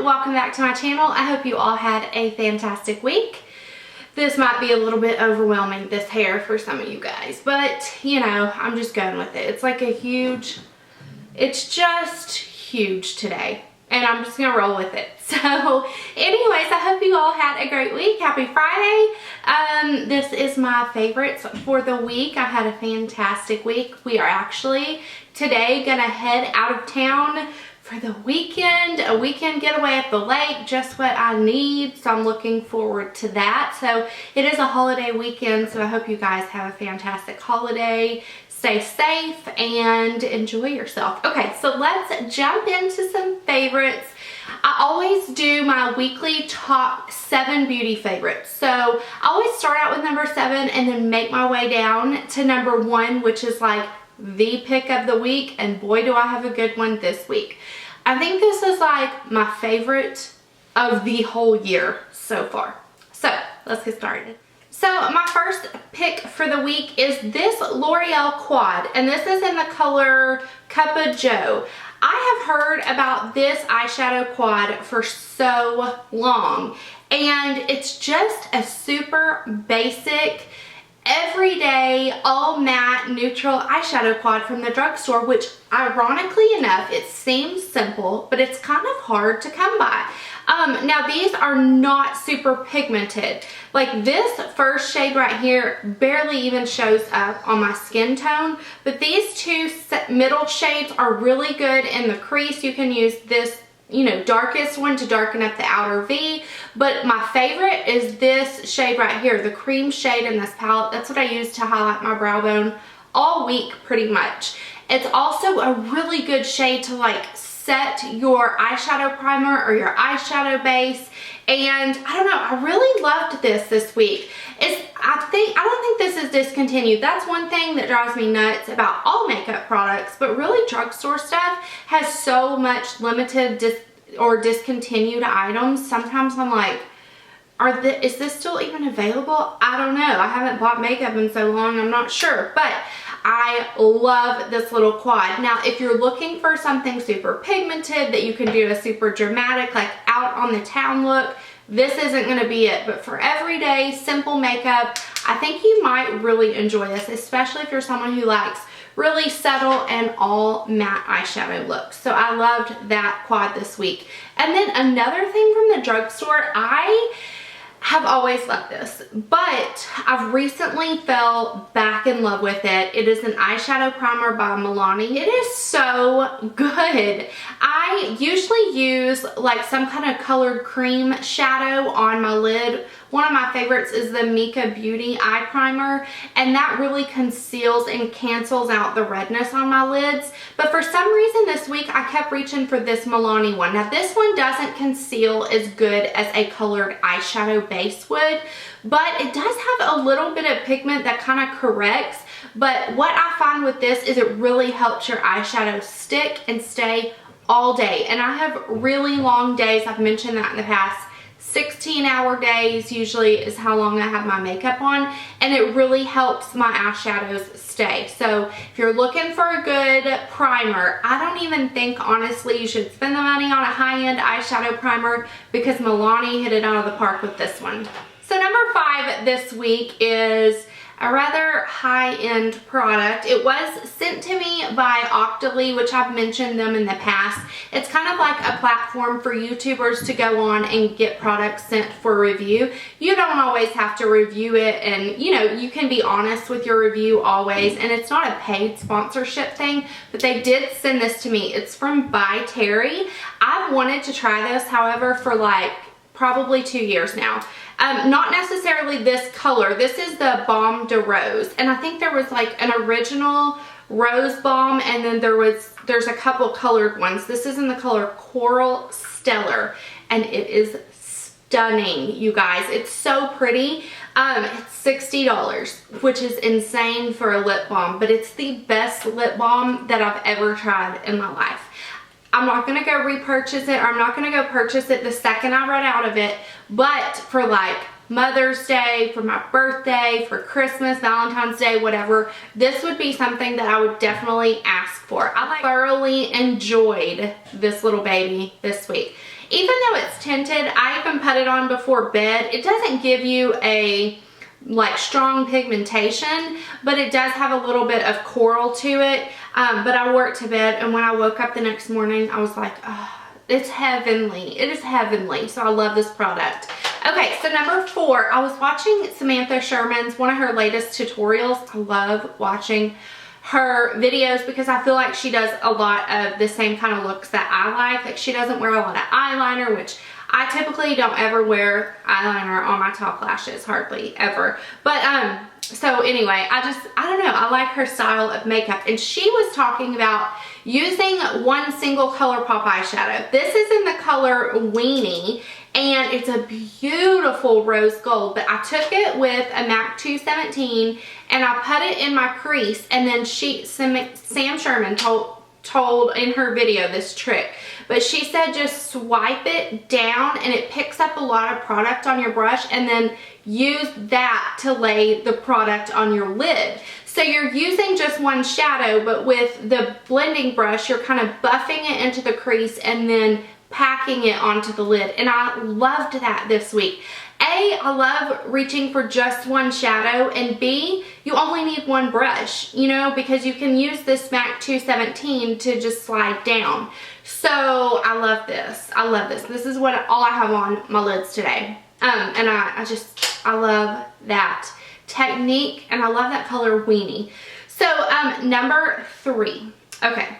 welcome back to my channel. I hope you all had a fantastic week. This might be a little bit overwhelming, this hair, for some of you guys, but you know, I'm just going with it. It's like a huge, it's just huge today, and I'm just gonna roll with it. So anyways, I hope you all had a great week. Happy Friday. This is my favorites for the week. I had a fantastic week. We are actually today gonna head out of town for the weekend, a weekend getaway at the lake, just what I need. So I'm looking forward to that. So it is a holiday weekend, so I hope you guys have a fantastic holiday. Stay safe and enjoy yourself. Okay, so let's jump into some favorites. I always do my weekly top 7 beauty favorites. So I always start out with number 7 and then make my way down to number 1, which is like the pick of the week, and boy do I have a good one this week. I think this is like my favorite of the whole year so far. So let's get started. So my first pick for the week is this Loreal Quad, and this is in the color Cuppa Joe. I have heard about this eyeshadow quad for so long, and it's just a super basic, everyday, all matte, neutral eyeshadow quad from the drugstore, which ironically enough, it seems simple, but it's kind of hard to come by. Now these are not super pigmented. Like this first shade right here barely even shows up on my skin tone, but these two middle shades are really good in the crease. You can use this, you know, darkest one to darken up the outer V, but my favorite is this shade right here, the cream shade in this palette. That's what I use to highlight my brow bone all week pretty much. It's also a really good shade to like set your eyeshadow primer or your eyeshadow base, and I don't know, I really loved this week. I don't think this is discontinued. That's one thing that drives me nuts about all makeup products, but really drugstore stuff has so much limited or discontinued items. Sometimes I'm like, is this still even available? I don't know. I haven't bought makeup in so long, I'm not sure, but I love this little quad. Now, if you're looking for something super pigmented that you can do a super dramatic, like out on the town look, this isn't gonna be it. But for everyday, simple makeup, I think you might really enjoy this, especially if you're someone who likes really subtle and all matte eyeshadow looks. So I loved that quad this week. And then another thing from the drugstore, I have always loved this, but I've recently fell back in love with it. It is an eyeshadow primer by Milani. It is so good. I usually use like some kind of colored cream shadow on my lid. One of my favorites is the Mika Beauty Eye Primer, and that really conceals and cancels out the redness on my lids. But for some reason this week I kept reaching for this Milani one. Now this one doesn't conceal as good as a colored eyeshadow base would, but it does have a little bit of pigment that kind of corrects. But what I find with this is it really helps your eyeshadow stick and stay all day. And I have really long days, I've mentioned that in the past. 16-hour days usually is how long I have my makeup on, and it really helps my eyeshadows stay. So if you're looking for a good primer, I don't even think honestly you should spend the money on a high-end eyeshadow primer, because Milani hit it out of the park with this one. So number 5 this week is a rather high-end product. It was sent to me by Octoly, which I've mentioned them in the past. It's kind of like a platform for YouTubers to go on and get products sent for review. You don't always have to review it, and you know, you can be honest with your review always, and it's not a paid sponsorship thing, but they did send this to me. It's from By Terry. I've wanted to try this, however, for like probably 2 years now. Not necessarily this color. This is the Baume de Rose, and I think there was like an original rose balm, and then there's a couple colored ones. This is in the color Coral Stellar, and it is stunning, you guys. It's so pretty. It's $60, which is insane for a lip balm, but it's the best lip balm that I've ever tried in my life. I'm not gonna go repurchase it, or I'm not gonna go purchase it the second I run out of it, but for like Mother's Day, for my birthday, for Christmas, Valentine's Day, whatever, this would be something that I would definitely ask for. I thoroughly enjoyed this little baby this week. Even though it's tinted, I even put it on before bed. It doesn't give you a like strong pigmentation, but it does have a little bit of coral to it. But I wore it to bed, and when I woke up the next morning, I was like, oh, it's heavenly. It is heavenly. So I love this product. Okay, so number 4, I was watching Samantha Sherman's, one of her latest tutorials. I love watching her videos because I feel like she does a lot of the same kind of looks that I like. Like, she doesn't wear a lot of eyeliner, which I typically don't ever wear eyeliner on my top lashes, hardly ever. But so anyway, I don't know, I like her style of makeup. And she was talking about using one single ColourPop eyeshadow. This is in the color Weenie, and it's a beautiful rose gold. But I took it with a MAC 217 and I put it in my crease, and then Sam Sherman told in her video this trick, but she said just swipe it down and it picks up a lot of product on your brush, and then use that to lay the product on your lid. So you're using just one shadow, but with the blending brush you're kind of buffing it into the crease and then packing it onto the lid. And I loved that this week. A, I love reaching for just one shadow, and B, you only need one brush, you know, because you can use this MAC 217 to just slide down. So I love this. I love this. This is all I have on my lids today. And I love that technique, and I love that color Weenie. So number 3. Okay.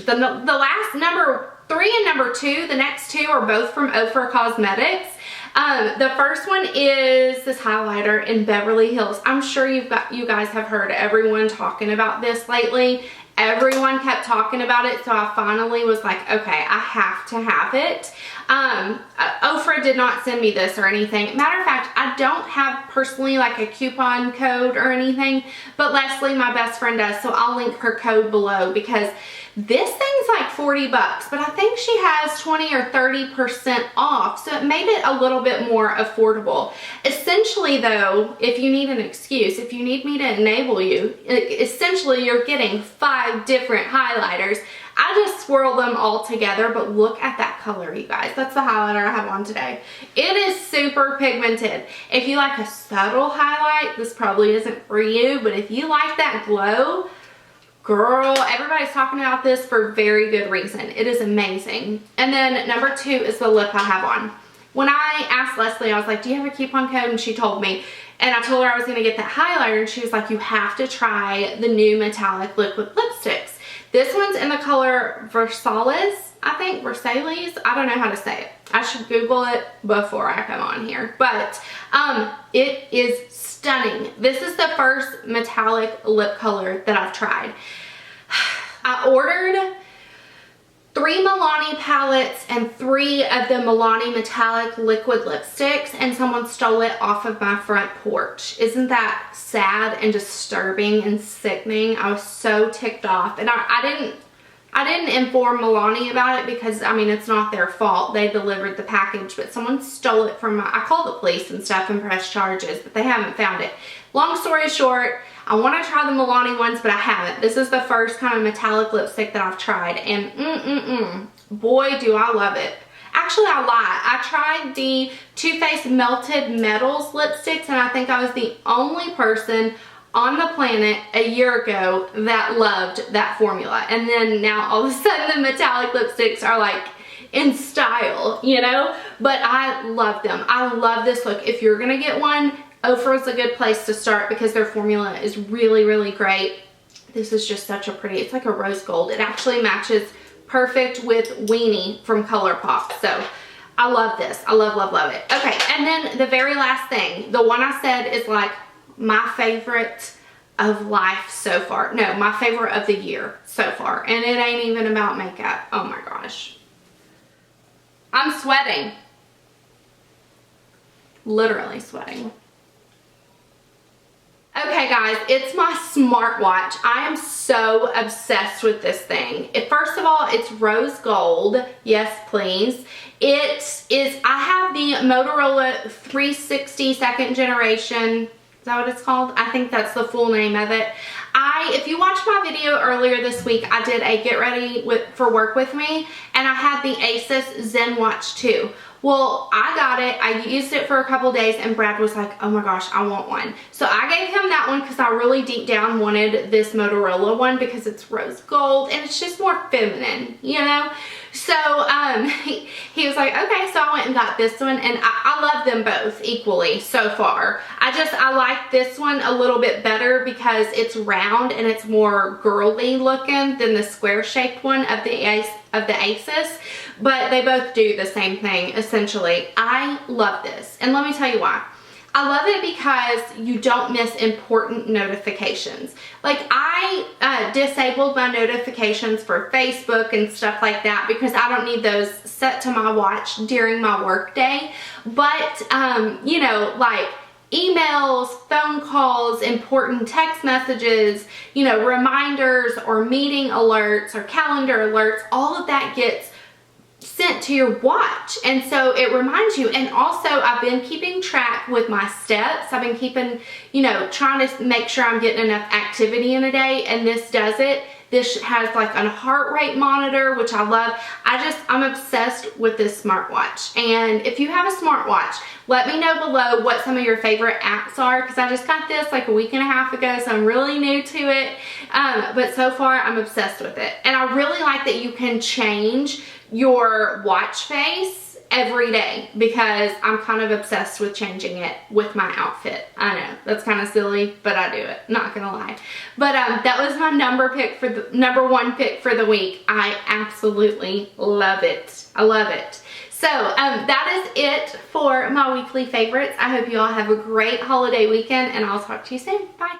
The last number 3 and number 2, the next 2 are both from Ofra Cosmetics. The first one is this highlighter in Beverly Hills. I'm sure you guys have heard everyone talking about this lately. Everyone kept talking about it, so I finally was like, okay, I have to have it. Ofra did not send me this or anything. Matter of fact, I don't have personally like a coupon code or anything, but Leslie, my best friend, does, so I'll link her code below, because this thing's like 40 bucks, but I think she has 20 or 30% off, so it made it a little bit more affordable. Essentially though, if you need an excuse, if you need me to enable you, essentially you're getting 5 different highlighters. I just swirl them all together, but look at that color, you guys. That's the highlighter I have on today. It is super pigmented. If you like a subtle highlight, this probably isn't for you, but if you like that glow, girl, everybody's talking about this for very good reason. It is amazing. And then number 2 is the lip I have on. When I asked Leslie, I was like, do you have a coupon code? And she told me. And I told her I was going to get that highlighter, and she was like, you have to try the new metallic liquid lipsticks. This one's in the color Versailles, I think. Versailles? I don't know how to say it. I should Google it before I come on here. But it is stunning. This is the first metallic lip color that I've tried. I ordered 3 Milani palettes and 3 of the Milani metallic liquid lipsticks, and someone stole it off of my front porch. Isn't that sad and disturbing and sickening? I was so ticked off, and I didn't inform Milani about it because, I mean, it's not their fault. They delivered the package, but someone stole it from I called the police and stuff and pressed charges, but they haven't found it. Long story short, I want to try the Milani ones, but I haven't. This is the first kind of metallic lipstick that I've tried, and boy, do I love it. Actually, I lied. I tried the Too Faced Melted Metals lipsticks, and I think I was the only person on the planet a year ago that loved that formula. And then now all of a sudden the metallic lipsticks are like in style, you know? But I love them. I love this look. If you're gonna get one, Ofra is a good place to start because their formula is really, really great. This is just such a pretty, it's like a rose gold. It actually matches perfect with Weenie from ColourPop. So I love this. I love, love, love it. Okay, and then the very last thing, the one I said is like my favorite of life so far. No, my favorite of the year so far. And it ain't even about makeup. Oh my gosh. I'm sweating. Literally sweating. Okay guys, it's my smartwatch. I am so obsessed with this thing. First of all, it's rose gold. Yes, please. I have the Motorola 360 second generation. Is that what it's called? I think that's the full name of it. If you watched my video earlier this week, I did a get ready for work with me, and I had the Asus Zen Watch 2. Well, I got it, I used it for a couple days, and Brad was like, oh my gosh, I want one. So I gave him that one because I really deep down wanted this Motorola one because it's rose gold and it's just more feminine, you know? So he was like, okay, so I went and got this one, and I love them both equally so far. I like this one a little bit better because it's round and it's more girly looking than the square shaped one of the Asus, but they both do the same thing essentially. I love this, and let me tell you why. I love it because you don't miss important notifications. Like, I disabled my notifications for Facebook and stuff like that because I don't need those set to my watch during my work day. But, you know, like emails, phone calls, important text messages, you know, reminders or meeting alerts or calendar alerts, all of that gets sent to your watch, and so it reminds you. And also, I've been keeping track with my steps. I've been keeping, you know, trying to make sure I'm getting enough activity in a day, and this does it. This has like a heart rate monitor, which I love. I'm obsessed with this smartwatch. And if you have a smartwatch, let me know below what some of your favorite apps are, because I just got this like a week and a half ago, so I'm really new to it. But so far, I'm obsessed with it. And I really like that you can change your watch face every day, because I'm kind of obsessed with changing it with my outfit. I know that's kind of silly, but I do it, not gonna lie. But that was my number one pick for the week. I absolutely love it. I love it. So that is it for my weekly favorites. I hope you all have a great holiday weekend, and I'll talk to you soon. Bye.